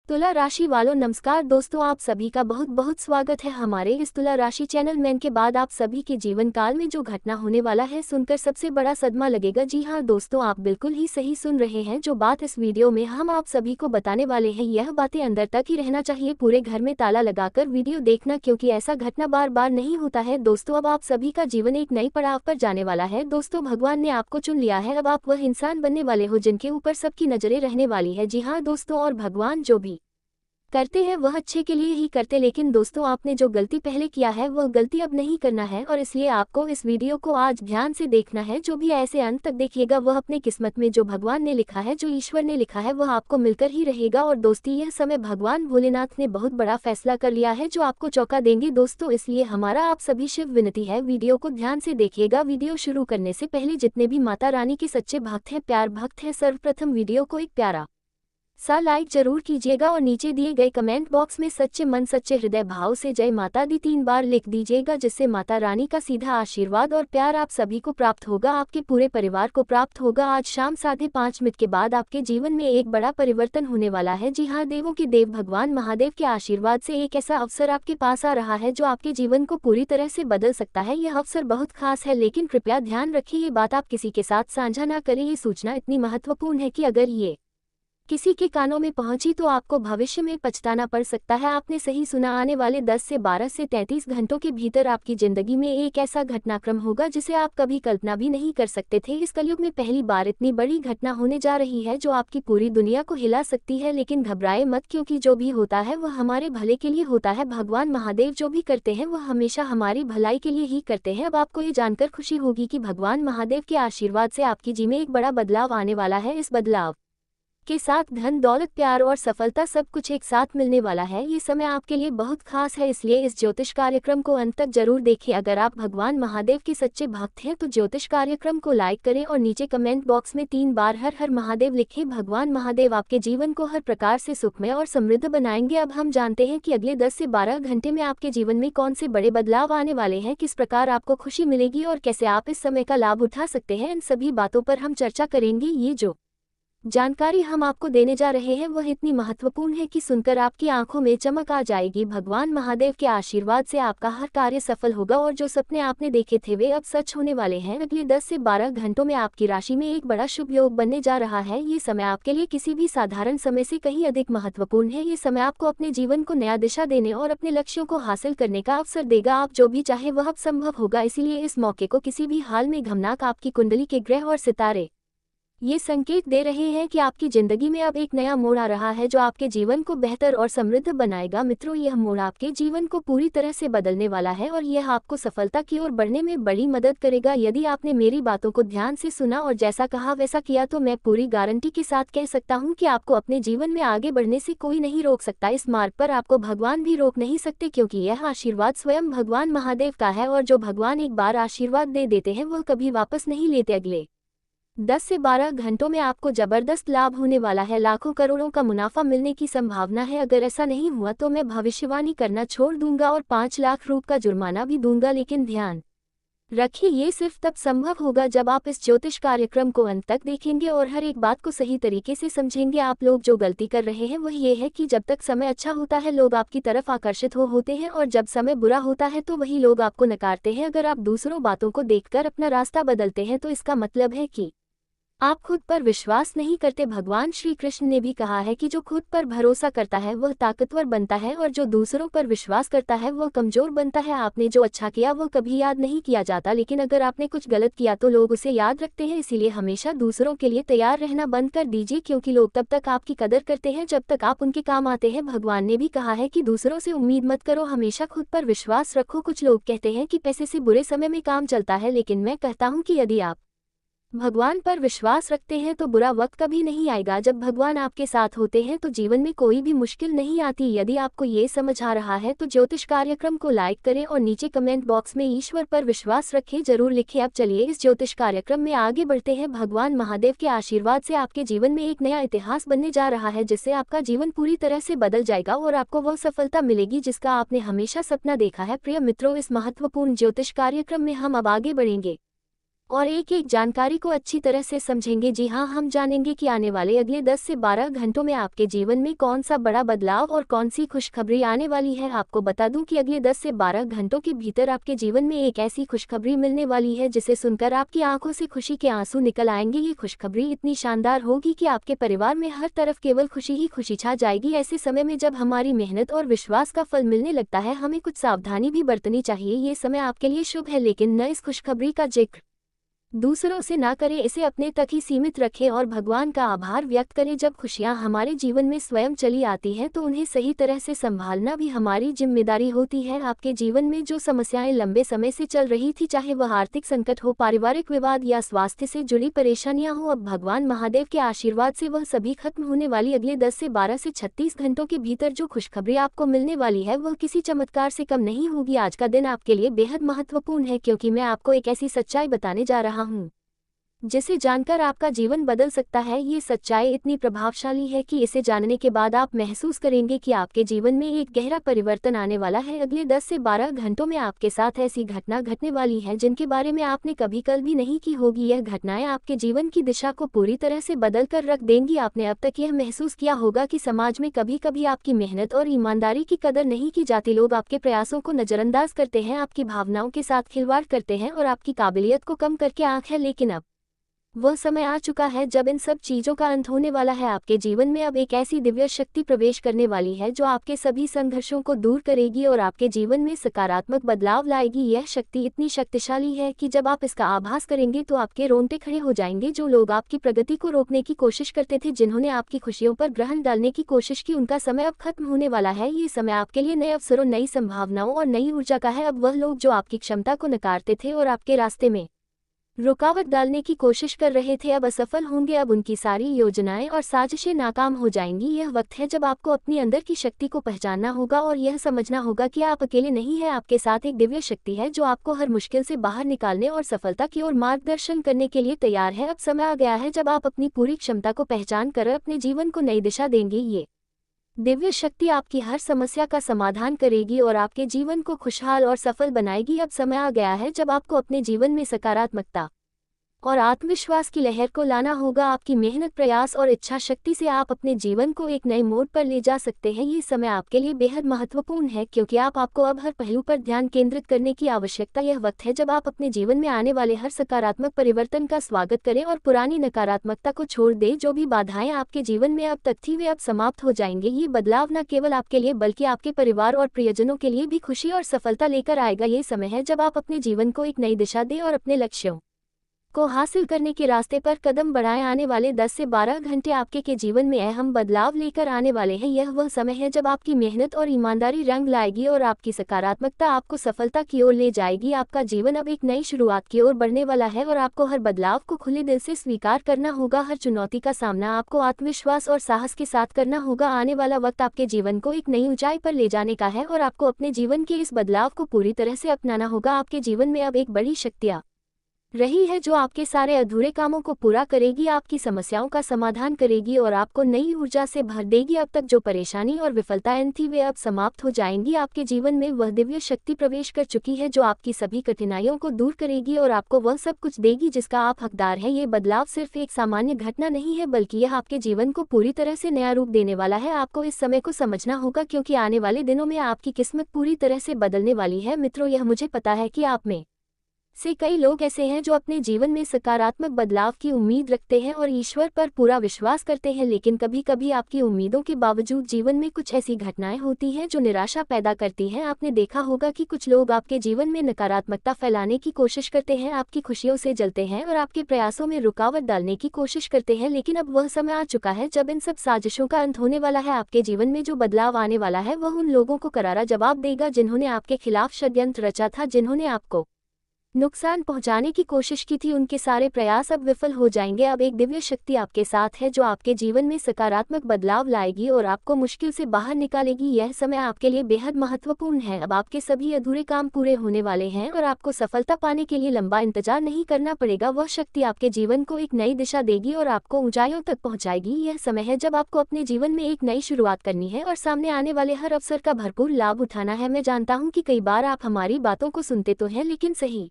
तुला राशि वालों नमस्कार दोस्तों, आप सभी का बहुत बहुत स्वागत है हमारे इस तुला राशि चैनल में। के बाद आप सभी के जीवन काल में जो घटना होने वाला है सुनकर सबसे बड़ा सदमा लगेगा। जी हाँ दोस्तों, आप बिल्कुल ही सही सुन रहे हैं। जो बात इस वीडियो में हम आप सभी को बताने वाले हैं, यह बातें अंदर तक ही रहना चाहिए। पूरे घर में ताला लगाकर वीडियो देखना, क्योंकि ऐसा घटना बार बार नहीं होता है। दोस्तों, अब आप सभी का जीवन एक नई पड़ाव पर जाने वाला है। दोस्तों, भगवान ने आपको चुन लिया है। अब आप वह इंसान बनने वाले हो जिनके ऊपर सबकी नजरें रहने वाली है। जी हाँ दोस्तों, और भगवान जो भी करते हैं वह अच्छे के लिए ही करते। लेकिन दोस्तों, आपने जो गलती पहले किया है वह गलती अब नहीं करना है, और इसलिए आपको इस वीडियो को आज ध्यान से देखना है। जो भी ऐसे अंत तक देखिएगा वह अपने किस्मत में जो भगवान ने लिखा है, जो ईश्वर ने लिखा है, वह आपको मिलकर ही रहेगा। और दोस्ती, यह समय भगवान भोलेनाथ ने बहुत बड़ा फैसला कर लिया है जो आपको चौंका देंगे दोस्तों। इसलिए हमारा आप सभी शिव विनती है, वीडियो को ध्यान से देखिएगा। वीडियो शुरू करने से पहले जितने भी माता रानी के सच्चे भक्त हैं, प्यार भक्त हैं, सर्वप्रथम वीडियो को एक प्यारा सा लाइक जरूर कीजिएगा और नीचे दिए गए कमेंट बॉक्स में सच्चे मन सच्चे हृदय भाव से जय माता दी 3 बार लिख दीजिएगा, जिससे माता रानी का सीधा आशीर्वाद और प्यार आप सभी को प्राप्त होगा, आपके पूरे परिवार को प्राप्त होगा। आज शाम 5:30 के बाद आपके जीवन में एक बड़ा परिवर्तन होने वाला है। जी हाँ, देवों के देव भगवान महादेव के आशीर्वाद से एक ऐसा अवसर आपके पास आ रहा है जो आपके जीवन को पूरी तरह से बदल सकता है। यह अवसर बहुत खास है, लेकिन कृपया ध्यान रखिए, ये बात आप किसी के साथ साझा ना करें। ये सूचना इतनी महत्वपूर्ण है कि अगर ये किसी के कानों में पहुंची तो आपको भविष्य में पछताना पड़ सकता है। आपने सही सुना, आने वाले 10 से 12 से 33 घंटों के भीतर आपकी जिंदगी में एक ऐसा घटनाक्रम होगा जिसे आप कभी कल्पना भी नहीं कर सकते थे। इस कलयुग में पहली बार इतनी बड़ी घटना होने जा रही है जो आपकी पूरी दुनिया को हिला सकती है। लेकिन घबराए मत, क्योंकि जो भी होता है वह हमारे भले के लिए होता है। भगवान महादेव जो भी करते हैं वह हमेशा हमारी भलाई के लिए ही करते हैं। अब आपको ये जानकर खुशी होगी कि भगवान महादेव के आशीर्वाद से आपकी जी में एक बड़ा बदलाव आने वाला है। इस बदलाव के साथ धन दौलत प्यार और सफलता सब कुछ एक साथ मिलने वाला है। ये समय आपके लिए बहुत खास है, इसलिए इस ज्योतिष कार्यक्रम को अंत तक जरूर देखें। अगर आप भगवान महादेव के सच्चे भक्त हैं तो ज्योतिष कार्यक्रम को लाइक करें और नीचे कमेंट बॉक्स में 3 बार हर हर महादेव लिखें। भगवान महादेव आपके जीवन को हर प्रकार से सुखमय और समृद्ध बनाएंगे। अब हम जानते हैं कि अगले 10 से 12 घंटे में आपके जीवन में कौन से बड़े बदलाव आने वाले हैं, किस प्रकार आपको खुशी मिलेगी और कैसे आप इस समय का लाभ उठा सकते हैं। इन सभी बातों पर हम चर्चा करेंगे। ये जो जानकारी हम आपको देने जा रहे हैं वह इतनी महत्वपूर्ण है कि सुनकर आपकी आंखों में चमक आ जाएगी। भगवान महादेव के आशीर्वाद से आपका हर कार्य सफल होगा और जो सपने आपने देखे थे वे अब सच होने वाले हैं। अगले 10 से 12 घंटों में आपकी राशि में एक बड़ा शुभ योग बनने जा रहा है। ये समय आपके लिए किसी भी साधारण समय से कहीं अधिक महत्वपूर्ण है। ये समय आपको अपने जीवन को नया दिशा देने और अपने लक्ष्यों को हासिल करने का अवसर देगा। आप जो भी चाहे वह अब संभव होगा, इसीलिए इस मौके को किसी भी हाल में घमनाक आपकी कुंडली के ग्रह और सितारे ये संकेत दे रहे हैं कि आपकी जिंदगी में अब एक नया मोड़ आ रहा है जो आपके जीवन को बेहतर और समृद्ध बनाएगा। मित्रों, यह मोड़ आपके जीवन को पूरी तरह से बदलने वाला है और यह आपको सफलता की ओर बढ़ने में बड़ी मदद करेगा। यदि आपने मेरी बातों को ध्यान से सुना और जैसा कहा वैसा किया तो मैं पूरी गारंटी के साथ कह सकता हूं कि आपको अपने जीवन में आगे बढ़ने से कोई नहीं रोक सकता। इस मार्ग पर आपको भगवान भी रोक नहीं सकते, क्योंकि यह आशीर्वाद स्वयं भगवान महादेव का है और जो भगवान एक बार आशीर्वाद दे देते हैं वह कभी वापस नहीं लेते। अगले 10 से 12 घंटों में आपको जबरदस्त लाभ होने वाला है। लाखों करोड़ों का मुनाफा मिलने की संभावना है। अगर ऐसा नहीं हुआ तो मैं भविष्यवाणी करना छोड़ दूंगा और 5 लाख रुपए का जुर्माना भी दूंगा। लेकिन ध्यान रखिए, ये सिर्फ तब संभव होगा जब आप इस ज्योतिष कार्यक्रम को अंत तक देखेंगे और हर एक बात को सही तरीके से समझेंगे। आप लोग जो गलती कर रहे हैं वह ये है कि जब तक समय अच्छा होता है लोग आपकी तरफ आकर्षित होते हैं, और जब समय बुरा होता है तो वही लोग आपको नकारते हैं। अगर आप दूसरों बातों को देखकर अपना रास्ता बदलते हैं तो इसका मतलब है कि आप खुद पर विश्वास नहीं करते। भगवान श्री कृष्ण ने भी कहा है कि जो खुद पर भरोसा करता है वह ताकतवर बनता है और जो दूसरों पर विश्वास करता है वह कमजोर बनता है। आपने जो अच्छा किया वह कभी याद नहीं किया जाता, लेकिन अगर आपने कुछ गलत किया तो लोग उसे याद रखते हैं। इसीलिए हमेशा दूसरों के लिए तैयार रहना बंद कर दीजिए, क्योंकि लोग तब तक आपकी कदर करते हैं जब तक आप उनके काम आते हैं। भगवान ने भी कहा है कि दूसरों से उम्मीद मत करो, हमेशा खुद पर विश्वास रखो। कुछ लोग कहते हैं कि पैसे से बुरे समय में काम चलता है, लेकिन मैं कहता हूं कि यदि आप भगवान पर विश्वास रखते हैं तो बुरा वक्त कभी नहीं आएगा। जब भगवान आपके साथ होते हैं तो जीवन में कोई भी मुश्किल नहीं आती। यदि आपको ये समझ आ रहा है तो ज्योतिष कार्यक्रम को लाइक करें और नीचे कमेंट बॉक्स में ईश्वर पर विश्वास रखें जरूर लिखें। अब चलिए इस ज्योतिष कार्यक्रम में आगे बढ़ते हैं। भगवान महादेव के आशीर्वाद से आपके जीवन में एक नया इतिहास बनने जा रहा है, जिससे आपका जीवन पूरी तरह से बदल जाएगा और आपको वह सफलता मिलेगी जिसका आपने हमेशा सपना देखा है। प्रिय मित्रों, इस महत्वपूर्ण ज्योतिष कार्यक्रम में हम अब आगे बढ़ेंगे। और एक एक जानकारी को अच्छी तरह से समझेंगे। जी हाँ, हम जानेंगे कि आने वाले अगले 10 से 12 घंटों में आपके जीवन में कौन सा बड़ा बदलाव और कौन सी खुशखबरी आने वाली है। आपको बता दूं कि अगले 10 से 12 घंटों के भीतर आपके जीवन में एक ऐसी खुशखबरी मिलने वाली है जिसे सुनकर आपकी आंखों से खुशी के आंसू निकल आएंगे। ये खुशखबरी इतनी शानदार होगी कि आपके परिवार में हर तरफ केवल खुशी ही खुशी छा जाएगी। ऐसे समय में जब हमारी मेहनत और विश्वास का फल मिलने लगता है, हमें कुछ सावधानी भी बरतनी चाहिए। ये समय आपके लिए शुभ है, लेकिन न इस खुशखबरी का जिक्र दूसरों से ना करें, इसे अपने तक ही सीमित रखें और भगवान का आभार व्यक्त करें। जब खुशियां हमारे जीवन में स्वयं चली आती हैं तो उन्हें सही तरह से संभालना भी हमारी जिम्मेदारी होती है। आपके जीवन में जो समस्याएं लंबे समय से चल रही थी, चाहे वह आर्थिक संकट हो, पारिवारिक विवाद या स्वास्थ्य से जुड़ी परेशानियां हो, अब भगवान महादेव के आशीर्वाद से वह सभी खत्म होने वाली। अगले 10 से 12 से 36 घंटों के भीतर जो खुशखबरी आपको मिलने वाली है वह किसी चमत्कार से कम नहीं होगी। आज का दिन आपके लिए बेहद महत्वपूर्ण है, क्योंकि मैं आपको एक ऐसी सच्चाई बताने जा रहा हूँ जिसे जानकर आपका जीवन बदल सकता है। ये सच्चाई इतनी प्रभावशाली है कि इसे जानने के बाद आप महसूस करेंगे कि आपके जीवन में एक गहरा परिवर्तन आने वाला है। अगले 10 से 12 घंटों में आपके साथ ऐसी घटना घटने वाली है जिनके बारे में आपने कभी कल्पना नहीं की होगी। यह घटनाएं आपके जीवन की दिशा को पूरी तरह से बदल कर रख देंगी। आपने अब तक यह महसूस किया होगा कि समाज में कभी कभी आपकी मेहनत और ईमानदारी की कदर नहीं की जाती। लोग आपके प्रयासों को नजरअंदाज करते हैं, आपकी भावनाओं के साथ खिलवाड़ करते हैं और आपकी काबिलियत को कम करके आंख है। लेकिन अब वह समय आ चुका है जब इन सब चीजों का अंत होने वाला है। आपके जीवन में अब एक ऐसी दिव्य शक्ति प्रवेश करने वाली है जो आपके सभी संघर्षों को दूर करेगी और आपके जीवन में सकारात्मक बदलाव लाएगी। यह शक्ति इतनी शक्तिशाली है कि जब आप इसका आभास करेंगे तो आपके रोंगटे खड़े हो जाएंगे। जो लोग आपकी प्रगति को रोकने की कोशिश करते थे, जिन्होंने आपकी खुशियों पर ग्रहण डालने की कोशिश की, उनका समय अब खत्म होने वाला है। ये समय आपके लिए नए अवसरों, नई संभावनाओं और नई ऊर्जा का है। अब वह लोग जो आपकी क्षमता को नकारते थे और आपके रास्ते में रुकावट डालने की कोशिश कर रहे थे, अब असफल होंगे। अब उनकी सारी योजनाएं और साजिशें नाकाम हो जाएंगी। यह वक्त है जब आपको अपनी अंदर की शक्ति को पहचानना होगा और यह समझना होगा कि आप अकेले नहीं हैं। आपके साथ एक दिव्य शक्ति है जो आपको हर मुश्किल से बाहर निकालने और सफलता की ओर मार्गदर्शन करने के लिए तैयार है। अब समय आ गया है जब आप अपनी पूरी क्षमता को पहचान कर अपने जीवन को नई दिशा देंगे। ये दिव्य शक्ति आपकी हर समस्या का समाधान करेगी और आपके जीवन को खुशहाल और सफल बनाएगी। अब समय आ गया है जब आपको अपने जीवन में सकारात्मकता और आत्मविश्वास की लहर को लाना होगा। आपकी मेहनत, प्रयास और इच्छा शक्ति से आप अपने जीवन को एक नए मोड़ पर ले जा सकते हैं। ये समय आपके लिए बेहद महत्वपूर्ण है, क्योंकि आपको अब हर पहलू पर ध्यान केंद्रित करने की आवश्यकता। यह वक्त है जब आप अपने जीवन में आने वाले हर सकारात्मक परिवर्तन का स्वागत करें और पुरानी नकारात्मकता को छोड़ दें। जो भी बाधाएं आपके जीवन में अब तक थी, वे अब समाप्त हो जाएंगे। ये बदलाव न केवल आपके लिए बल्कि आपके परिवार और प्रियजनों के लिए भी खुशी और सफलता लेकर आएगा। ये समय है जब आप अपने जीवन को एक नई दिशा दें और अपने लक्ष्यों को हासिल करने के रास्ते पर कदम बढ़ाएं। आने वाले 10 से 12 घंटे आपके के जीवन में अहम बदलाव लेकर आने वाले हैं। यह वह समय है जब आपकी मेहनत और ईमानदारी रंग लाएगी और आपकी सकारात्मकता आपको सफलता की ओर ले जाएगी। आपका जीवन अब एक नई शुरुआत की ओर बढ़ने वाला है और आपको हर बदलाव को खुले दिल से स्वीकार करना होगा। हर चुनौती का सामना आपको आत्मविश्वास और साहस के साथ करना होगा। आने वाला वक्त आपके जीवन को एक नई ऊंचाई पर ले जाने का है और आपको अपने जीवन के इस बदलाव को पूरी तरह से अपनाना होगा। आपके जीवन में अब एक बड़ी शक्ति आ रही है जो आपके सारे अधूरे कामों को पूरा करेगी, आपकी समस्याओं का समाधान करेगी और आपको नई ऊर्जा से भर देगी। अब तक जो परेशानी और विफलताएं थी, वे अब समाप्त हो जाएंगी। आपके जीवन में वह दिव्य शक्ति प्रवेश कर चुकी है जो आपकी सभी कठिनाइयों को दूर करेगी और आपको वह सब कुछ देगी जिसका आप हकदार हैं। ये बदलाव सिर्फ एक सामान्य घटना नहीं है, बल्कि यह आपके जीवन को पूरी तरह से नया रूप देने वाला है। आपको इस समय को समझना होगा, क्योंकि आने वाले दिनों में आपकी किस्मत पूरी तरह से बदलने वाली है। मित्रों, यह मुझे पता है कि आप में से कई लोग ऐसे हैं जो अपने जीवन में सकारात्मक बदलाव की उम्मीद रखते हैं और ईश्वर पर पूरा विश्वास करते हैं, लेकिन कभी कभी आपकी उम्मीदों के बावजूद जीवन में कुछ ऐसी घटनाएं होती हैं जो निराशा पैदा करती हैं। आपने देखा होगा कि कुछ लोग आपके जीवन में नकारात्मकता फैलाने की कोशिश करते हैं, आपकी खुशियों से जलते हैं और आपके प्रयासों में रुकावट डालने की कोशिश करते हैं। लेकिन अब वह समय आ चुका है जब इन सब साजिशों का अंत होने वाला है। आपके जीवन में जो बदलाव आने वाला है वह उन लोगों को करारा जवाब देगा जिन्होंने आपके खिलाफ षड्यंत्र रचा था, जिन्होंने आपको नुकसान पहुंचाने की कोशिश की थी। उनके सारे प्रयास अब विफल हो जाएंगे। अब एक दिव्य शक्ति आपके साथ है जो आपके जीवन में सकारात्मक बदलाव लाएगी और आपको मुश्किल से बाहर निकालेगी। यह समय आपके लिए बेहद महत्वपूर्ण है। अब आपके सभी अधूरे काम पूरे होने वाले हैं और आपको सफलता पाने के लिए लंबा इंतजार नहीं करना पड़ेगा। वह शक्ति आपके जीवन को एक नई दिशा देगी और आपको ऊंचाइयों तक पहुंचाएगी। यह समय है जब आपको अपने जीवन में एक नई शुरुआत करनी है और सामने आने वाले हर अवसर का भरपूर लाभ उठाना है। मैं जानता हूं कि कई बार आप हमारी बातों को सुनते तो हैं, लेकिन सही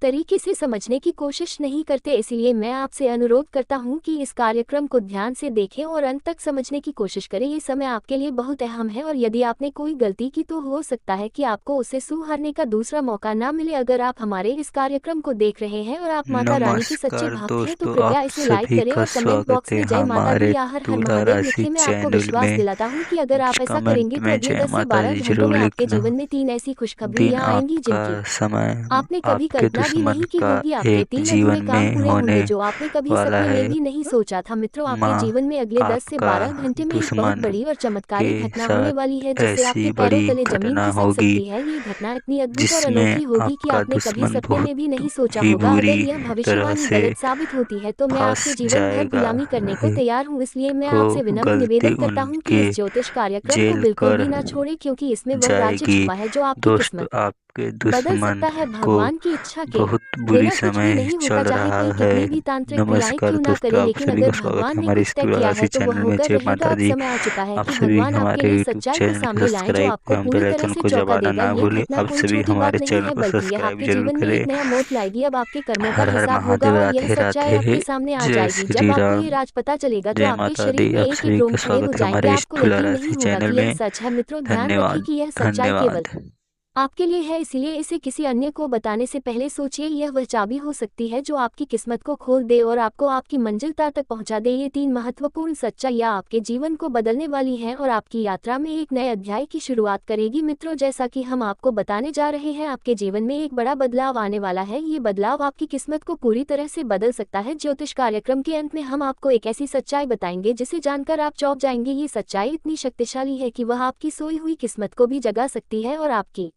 तरीके से समझने की कोशिश नहीं करते। इसलिए मैं आपसे अनुरोध करता हूं कि इस कार्यक्रम को ध्यान से देखें और अंत तक समझने की कोशिश करें। ये समय आपके लिए बहुत अहम है और यदि आपने कोई गलती की तो हो सकता है कि आपको उसे सुधारने का दूसरा मौका ना मिले। अगर आप हमारे इस कार्यक्रम को देख रहे हैं और आप माता रानी के सच्चे नमस्कार भक्त हैं तो दोस्तों, कृपया आप इसे लाइक सभी करें का और कमेंट स्वागत बॉक्स है में जय माता दी हमारे या हर हर तुला महादेव राशि लिखें। मैं आपको चैनल विश्वास में। दिलाता हूं कि अगर आप ऐसा कमेंट करेंगे तो में अगले जय 10 से माता 12 दी घंटों जरूर में आपके लिखना। जीवन में 3 ऐसी दिन खुशखबरियां आएंगी आपका जिनकी समय आपने कभी आपके कल्पना भी दुश्मन नहीं की का होगी। आपके एक 3 अधूरे जीवन काम में पूरे होने होंगे जो आपने कभी वाला सपने है। में भी नहीं सोचा था। मित्रों, आपके माँ जीवन में अगले 10 से आपका 12 घंटे में एक बहुत दुश्मन बड़ी और के चमत्कारी घटना होने साथ वाली है जिससे ऐसी आपके पैरों बड़ी तले जमीन घटना खिसक होगी सकती है। ये घटना इतनी अद्भुत और जिसमें अनोखी होगी कि आपका आपने कभी दुश्मन सपने बहुत में भी नहीं सोचा ही होगा। अगर बुरी यह तरह भविष्यवाणी से गलत साबित होती है तो मैं फंस आपके जीवन भर जाएगा गुलामी करने को है तैयार हूँ। इसलिए मैं को आपसे विनम्र गलती निवेदन करता हूँ कि उनके इस ज्योतिष कार्यक्रम को जेल बिल्कुल कर भी ना छोड़े, क्योंकि इसमें वह राज्य जाएगी। छुपा है जो आपकी दोस्त, किस्मत आपके बदल दुश्मन सकता है। को भगवान की इच्छा के बहुत बुरी बिना कुछ भी समय नहीं चल होता, चाहे रहा कोई है। कितनी भी तांत्रिक क्रियाएं नमस्कार क्यों ना करे। दोस्तों, आप लेकिन सभी अगर का स्वागत है भगवान ने हमारे कुछ तय स्तुला किया है राशि तो वह चैनल में। होकर जय रहेगा। माता अब दी। समय आ चुका है आप कि सभी भगवान आपके हमारे लिए यूट्यूब सच्चाई को चैनल को सामने लाएं जो सब्सक्राइब आपको एवं पूरी बेल तरह आइकन से को चौंका दबाना देगा। ना ये भूलें। घटना आप कोई सभी छोटी बात हमारे नहीं चैनल है, को बल्कि यह सब्सक्राइब आपके जरूर जीवन में एक करें। नया मोड़ लाएगी। अब आपके कर्मों का हर हर हिसाब होगा महादेव। और यह राधे सच्चाई राधे। आपके सामने आ जय जाएगी। जब श्री आपको ये राम। राज पता चलेगा तो जय आपके माता शरीर दी। में आप एक एक सभी रोम का खड़े हो स्वागत है जाएंगे। हमारे आपको तुला यकीन नहीं राशि होगा चैनल कि यह में। सच है। मित्रों, ध्यान रखें धन्यवाद। कि यह सच्चाई केवल धन्यवाद। आपके लिए है, इसलिए इसे किसी अन्य को बताने से पहले सोचिए। यह वह चाबी हो सकती है जो आपकी किस्मत को खोल दे और आपको आपकी मंजिल तक पहुंचा दे। ये 3 महत्वपूर्ण सच्चाइयां आपके जीवन को बदलने वाली हैं और आपकी यात्रा में एक नए अध्याय की शुरुआत करेगी। मित्रों, जैसा कि हम आपको बताने जा रहे हैं, आपके जीवन में एक बड़ा बदलाव आने वाला है। ये बदलाव आपकी किस्मत को पूरी तरह से बदल सकता है। ज्योतिष कार्यक्रम के अंत में हम आपको एक ऐसी सच्चाई बताएंगे जिसे जानकर आप चौंक जाएंगे। ये सच्चाई इतनी शक्तिशाली है कि वह आपकी सोई हुई किस्मत को भी जगा सकती है और आपकी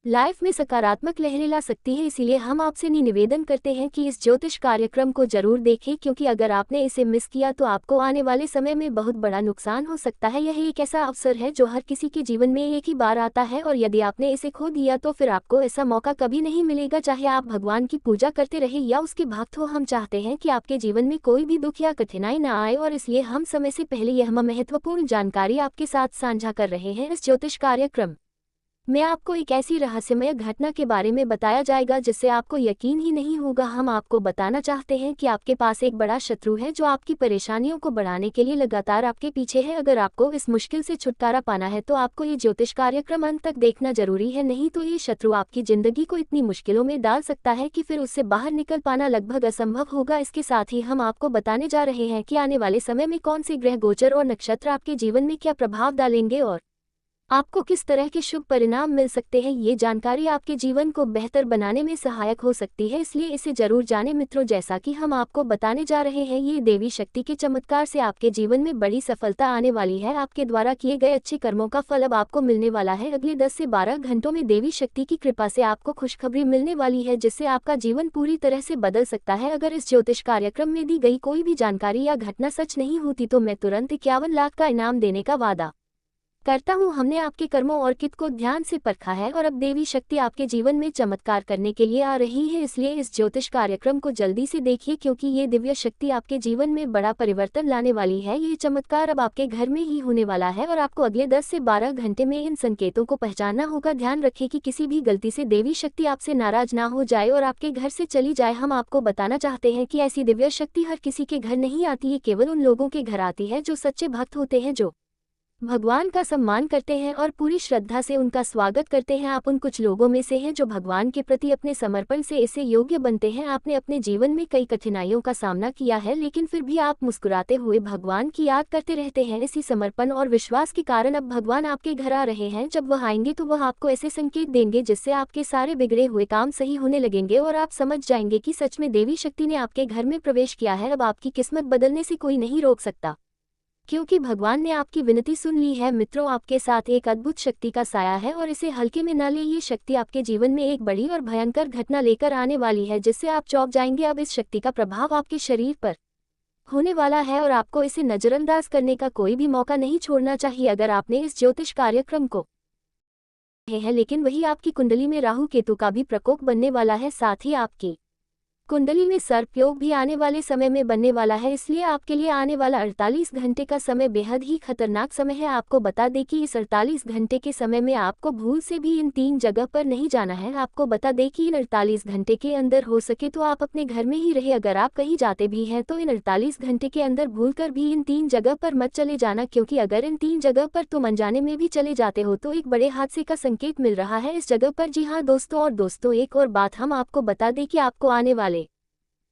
लाइफ में सकारात्मक लहरें ला सकती है। इसीलिए हम आपसे निवेदन करते हैं कि इस ज्योतिष कार्यक्रम को जरूर देखें, क्योंकि अगर आपने इसे मिस किया तो आपको आने वाले समय में बहुत बड़ा नुकसान हो सकता है। यह एक ऐसा अवसर है जो हर किसी के जीवन में एक ही बार आता है और यदि आपने इसे खो दिया तो फिर आपको ऐसा मौका कभी नहीं मिलेगा। चाहे आप भगवान की पूजा करते रहे या उसके भक्त हो, हम चाहते हैं कि आपके जीवन में कोई भी दुख या कठिनाई न आए और इसलिए हम समय से पहले यह महत्वपूर्ण जानकारी आपके साथ साझा कर रहे हैं। इस ज्योतिष कार्यक्रम में आपको एक ऐसी रहस्यमय घटना के बारे में बताया जाएगा जिससे आपको यकीन ही नहीं होगा। हम आपको बताना चाहते हैं कि आपके पास एक बड़ा शत्रु है जो आपकी परेशानियों को बढ़ाने के लिए लगातार आपके पीछे है। अगर आपको इस मुश्किल से छुटकारा पाना है तो आपको ये ज्योतिष कार्यक्रम अंत तक देखना जरूरी है, नहीं तो ये शत्रु आपकी जिंदगी को इतनी मुश्किलों में डाल सकता है कि फिर उससे बाहर निकल पाना लगभग असंभव होगा। इसके साथ ही हम आपको बताने जा रहे हैं कि आने वाले समय में कौन से ग्रह गोचर और नक्षत्र आपके जीवन में क्या प्रभाव डालेंगे और आपको किस तरह के शुभ परिणाम मिल सकते हैं। ये जानकारी आपके जीवन को बेहतर बनाने में सहायक हो सकती है, इसलिए इसे जरूर जानें। मित्रों, जैसा कि हम आपको बताने जा रहे हैं, ये देवी शक्ति के चमत्कार से आपके जीवन में बड़ी सफलता आने वाली है। आपके द्वारा किए गए अच्छे कर्मों का फल अब आपको मिलने वाला है। अगले 10 से 12 घंटों में देवी शक्ति की कृपा से आपको खुशखबरी मिलने वाली है जिससे आपका जीवन पूरी तरह से बदल सकता है। अगर इस ज्योतिष कार्यक्रम में दी गई कोई भी जानकारी या घटना सच नहीं होती तो मैं तुरंत 51 लाख का इनाम देने का वादा करता हूँ। हमने आपके कर्मों और कित को ध्यान से परखा है और अब देवी शक्ति आपके जीवन में चमत्कार करने के लिए आ रही है। इसलिए इस ज्योतिष कार्यक्रम को जल्दी से देखिए, क्योंकि ये दिव्य शक्ति आपके जीवन में बड़ा परिवर्तन लाने वाली है। ये चमत्कार अब आपके घर में ही होने वाला है और आपको अगले 10 से 12 घंटे में इन संकेतों को पहचानना होगा। ध्यान रखें कि किसी भी गलती से देवी शक्ति आपसे नाराज ना हो जाए और आपके घर से चली जाए। हम आपको बताना चाहते हैं कि ऐसी दिव्य शक्ति हर किसी के घर नहीं आती, ये केवल उन लोगों के घर आती है जो सच्चे भक्त होते हैं, जो भगवान का सम्मान करते हैं और पूरी श्रद्धा से उनका स्वागत करते हैं। आप उन कुछ लोगों में से हैं जो भगवान के प्रति अपने समर्पण से इसे योग्य बनते हैं। आपने अपने जीवन में कई कठिनाइयों का सामना किया है, लेकिन फिर भी आप मुस्कुराते हुए भगवान की याद करते रहते हैं। इसी समर्पण और विश्वास के कारण अब भगवान आपके घर आ रहे हैं। जब वह आएंगे तो वह आपको ऐसे संकेत देंगे जिससे आपके सारे बिगड़े हुए काम सही होने लगेंगे और आप समझ जाएंगे कि सच में देवी शक्ति ने आपके घर में प्रवेश किया है। अब आपकी किस्मत बदलने से कोई नहीं रोक सकता, क्योंकि भगवान ने आपकी विनती सुन ली है। मित्रों, आपके साथ एक अद्भुत शक्ति का साया है और इसे हल्के में न ले। ये शक्ति आपके जीवन में एक बड़ी और भयंकर घटना लेकर आने वाली है जिससे आप चौंक जाएंगे। अब इस शक्ति का प्रभाव आपके शरीर पर होने वाला है और आपको इसे नजरअंदाज करने का कोई भी मौका नहीं छोड़ना चाहिए। अगर आपने इस ज्योतिष कार्यक्रम को है, लेकिन वही आपकी कुंडली में राहु केतु का भी प्रकोप बनने वाला है। साथ ही आपकी कुंडली में सर्पयोग भी आने वाले समय में बनने वाला है, इसलिए आपके लिए आने वाला 48 घंटे का समय बेहद ही खतरनाक समय है। आपको बता दें कि इस 48 घंटे के समय में आपको भूल से भी इन 3 जगह पर नहीं जाना है। आपको बता दें कि इन 48 घंटे के अंदर हो सके तो आप अपने घर में ही रहे। अगर आप कहीं जाते भी हैं तो इन 48 घंटे के अंदर भूल कर भी इन 3 जगह पर मत चले जाना, क्योंकि अगर इन 3 जगह पर तुम अनजाने में भी चले जाते हो तो एक बड़े हादसे का संकेत मिल रहा है इस जगह पर। जी हाँ दोस्तों, और दोस्तों एक और बात हम आपको बता दें कि आपको आने वाले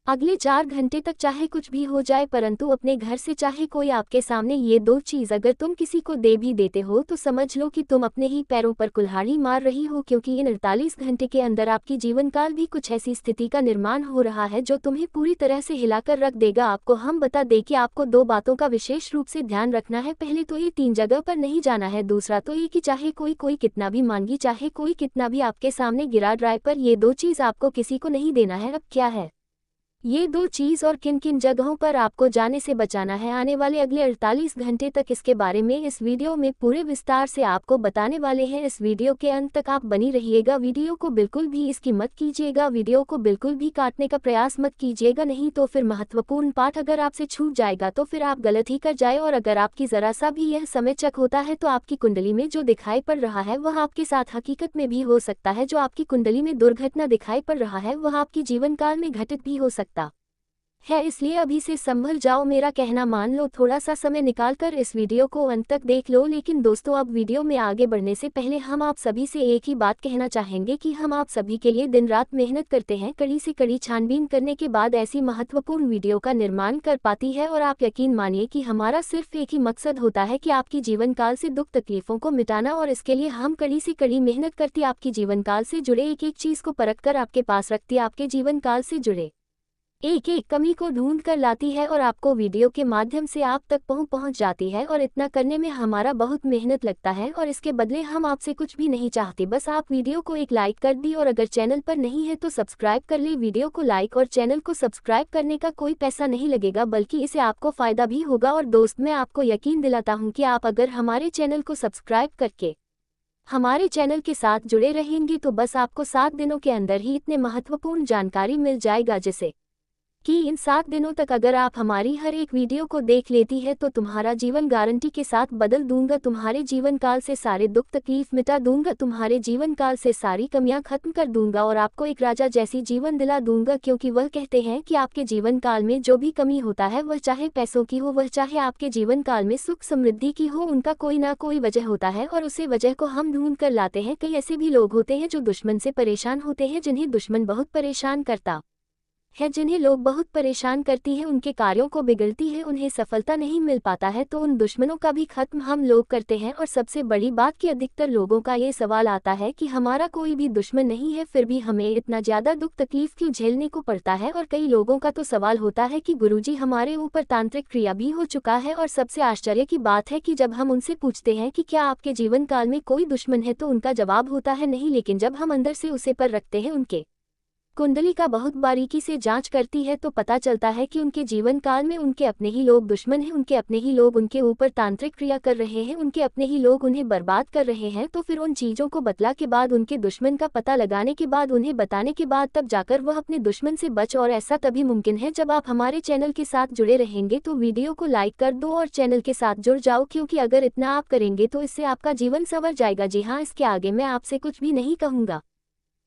अगले 4 घंटे तक चाहे कुछ भी हो जाए, परंतु अपने घर से चाहे कोई आपके सामने ये 2 चीज़ अगर तुम किसी को दे भी देते हो तो समझ लो कि तुम अपने ही पैरों पर कुल्हाड़ी मार रही हो, क्योंकि इन 48 घंटे के अंदर आपकी जीवन काल भी कुछ ऐसी स्थिति का निर्माण हो रहा है जो तुम्हें पूरी तरह से हिलाकर रख देगा। आपको हम बता दें कि आपको 2 बातों का विशेष रूप से ध्यान रखना है। पहले तो ये 3 जगह पर नहीं जाना है, दूसरा तो ये कि चाहे कोई कितना भी मांगी, चाहे कोई कितना भी आपके सामने गिरा ड्राई, पर ये 2 चीज़ आपको किसी को नहीं देना है। अब क्या है ये 2 चीज़ और किन किन जगहों पर आपको जाने से बचाना है आने वाले अगले 48 घंटे तक, इसके बारे में इस वीडियो में पूरे विस्तार से आपको बताने वाले हैं। इस वीडियो के अंत तक आप बनी रहिएगा, वीडियो को बिल्कुल भी इसकी मत कीजिएगा, वीडियो को बिल्कुल भी काटने का प्रयास मत कीजिएगा, नहीं तो फिर महत्वपूर्ण पाठ अगर आपसे छूट जाएगा तो फिर आप गलत ही कर जाए। और अगर आपकी ज़रा सा भी यह समय चेक होता है तो आपकी कुंडली में जो दिखाई पड़ रहा है वह आपके साथ हकीकत में भी हो सकता है। जो आपकी कुंडली में दुर्घटना दिखाई पड़ रहा है वह आपकी जीवन काल में घटित भी हो सकता है, इसलिए अभी से संभल जाओ, मेरा कहना मान लो। थोड़ा सा समय निकालकर इस वीडियो को अंत तक देख लो। लेकिन दोस्तों, अब वीडियो में आगे बढ़ने से पहले हम आप सभी से एक ही बात कहना चाहेंगे कि हम आप सभी के लिए दिन रात मेहनत करते हैं, कड़ी से कड़ी छानबीन करने के बाद ऐसी महत्वपूर्ण वीडियो का निर्माण कर पाती है। और आप यकीन मानिए कि हमारा सिर्फ एक ही मकसद होता है कि आपकी जीवन काल से दुख तकलीफों को मिटाना, और इसके लिए हम कड़ी से कड़ी मेहनत करती आपकी जीवन काल से जुड़े एक एक चीज़ को परख कर आपके पास रखती, आपके जीवन काल से जुड़े एक एक कमी को ढूंढ कर लाती है और आपको वीडियो के माध्यम से आप तक पहुंच जाती है। और इतना करने में हमारा बहुत मेहनत लगता है और इसके बदले हम आपसे कुछ भी नहीं चाहते, बस आप वीडियो को एक लाइक कर दी, और अगर चैनल पर नहीं है तो सब्सक्राइब कर ले। वीडियो को लाइक और चैनल को सब्सक्राइब करने का कोई पैसा नहीं लगेगा, बल्कि इससे आपको फ़ायदा भी होगा। और दोस्त, मैं आपको यकीन दिलाता हूँ कि आप अगर हमारे चैनल को सब्सक्राइब करके हमारे चैनल के साथ जुड़े रहेंगे तो बस आपको 7 दिनों के अंदर ही इतने महत्वपूर्ण जानकारी मिल जाएगा, जैसे कि इन 7 दिनों तक अगर आप हमारी हर एक वीडियो को देख लेती है तो तुम्हारा जीवन गारंटी के साथ बदल दूंगा, तुम्हारे जीवन काल से सारे दुख तकलीफ मिटा दूंगा, तुम्हारे जीवन काल से सारी कमियां खत्म कर दूंगा और आपको एक राजा जैसी जीवन दिला दूंगा। क्योंकि वह कहते हैं कि आपके जीवन काल में जो भी कमी होता है, वह चाहे पैसों की हो, वह चाहे आपके जीवन काल में सुख समृद्धि की हो, उनका कोई ना कोई वजह होता है और उसी वजह को हम ढूंढ कर लाते हैं। कई ऐसे भी लोग होते हैं जो दुश्मन से परेशान होते हैं, जिन्हें दुश्मन बहुत परेशान करता है, जिन्हें लोग बहुत परेशान करती है, उनके कार्यों को बिगड़ती है, उन्हें सफलता नहीं मिल पाता है, तो उन दुश्मनों का भी खत्म हम लोग करते हैं। और सबसे बड़ी बात कि अधिकतर लोगों का ये सवाल आता है कि हमारा कोई भी दुश्मन नहीं है, फिर भी हमें इतना ज़्यादा दुख तकलीफ क्यों झेलने को पड़ता है। और कई लोगों का तो सवाल होता है कि गुरुजी हमारे ऊपर तांत्रिक क्रिया भी हो चुका है। और सबसे आश्चर्य की बात है कि जब हम उनसे पूछते हैं कि क्या आपके जीवन काल में कोई दुश्मन है, तो उनका जवाब होता है नहीं। लेकिन जब हम अंदर से उसे पर रखते हैं, उनके कुंडली का बहुत बारीकी से जांच करती है, तो पता चलता है कि उनके जीवन काल में उनके अपने ही लोग दुश्मन हैं, उनके अपने ही लोग उनके ऊपर तांत्रिक क्रिया कर रहे हैं, उनके अपने ही लोग उन्हें बर्बाद कर रहे हैं। तो फिर उन चीज़ों को बतला के बाद, उनके दुश्मन का पता लगाने के बाद, उन्हें बताने के बाद, तब जाकर वह अपने दुश्मन से बच। और ऐसा तभी मुमकिन है जब आप हमारे चैनल के साथ जुड़े रहेंगे। तो वीडियो को लाइक कर दो और चैनल के साथ जुड़ जाओ, क्योंकि अगर इतना आप करेंगे तो इससे आपका जीवन संवर जाएगा। जी हाँ, इसके आगे मैं आपसे कुछ भी नहीं कहूँगा।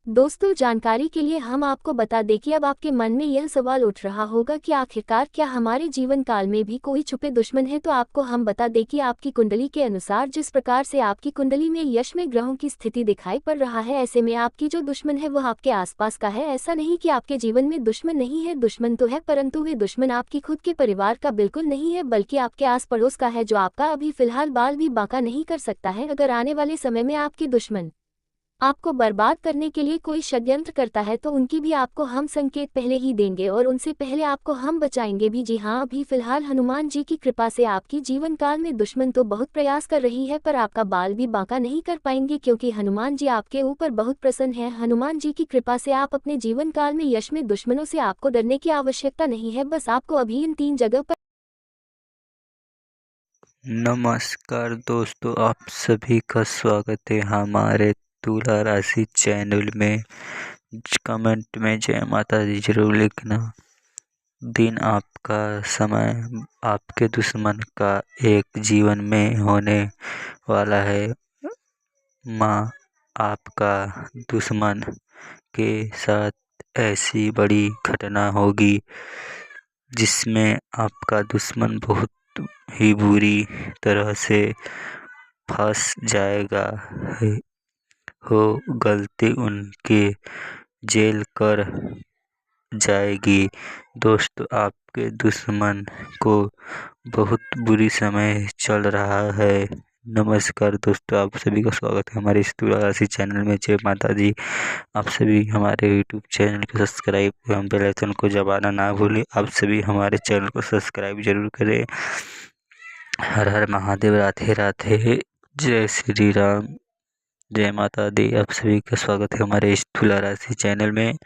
दोस्तों, जानकारी के लिए हम आपको बता दें कि अब आपके मन में यह सवाल उठ रहा होगा कि आखिरकार क्या हमारे जीवन काल में भी कोई छुपे दुश्मन है। तो आपको हम बता दें कि आपकी कुंडली के अनुसार जिस प्रकार से आपकी कुंडली में यश में ग्रहों की स्थिति दिखाई पड़ रहा है, ऐसे में आपकी जो दुश्मन है वह आपके आसपास का है। ऐसा नहीं कि आपके जीवन में दुश्मन नहीं है, दुश्मन तो है, परंतु वे दुश्मन आपकी खुद के परिवार का बिल्कुल नहीं है, बल्कि आपके आस पड़ोस का है, जो आपका अभी फिलहाल बाल भी बांका नहीं कर सकता है। अगर आने वाले समय में आपके दुश्मन आपको बर्बाद करने के लिए कोई षड्यंत्र करता है तो उनकी भी आपको हम संकेत पहले ही देंगे और उनसे पहले आपको हम बचाएंगे भी। जी हाँ, अभी फिलहाल हनुमान जी की कृपा से आपकी जीवन काल में दुश्मन तो बहुत प्रयास कर रही है, पर आपका बाल भी बांका नहीं कर पाएंगे, क्योंकि हनुमान जी आपके ऊपर बहुत प्रसन्न है। हनुमान जी की कृपा से आप अपने जीवन काल में यश में दुश्मनों से आपको डरने की आवश्यकता नहीं है। बस आपको अभी इन 3 जगह पर नमस्कार दोस्तों, आप सभी का स्वागत है हमारे तुला राशि चैनल में। कमेंट में जय माता दी जरूर लिखना। दिन आपका, समय आपके दुश्मन का एक जीवन में होने वाला है। माँ आपका दुश्मन के साथ ऐसी बड़ी घटना होगी जिसमें आपका दुश्मन बहुत ही बुरी तरह से फंस जाएगा। हो गलती उनके जेल कर जाएगी। दोस्तों, आपके दुश्मन को बहुत बुरी समय चल रहा है। नमस्कार दोस्तों, आप सभी का स्वागत है हमारे इस तुला राशि चैनल में। जय माता दी। आप सभी हमारे यूट्यूब चैनल को सब्सक्राइब एवं बेल आइकन को दबाना ना भूलें। आप सभी हमारे चैनल को सब्सक्राइब जरूर करें। हर हर महादेव, राधे राधे, जय श्री राम, जय माता दी। आप सभी का स्वागत है हमारे इस तुला राशि चैनल में।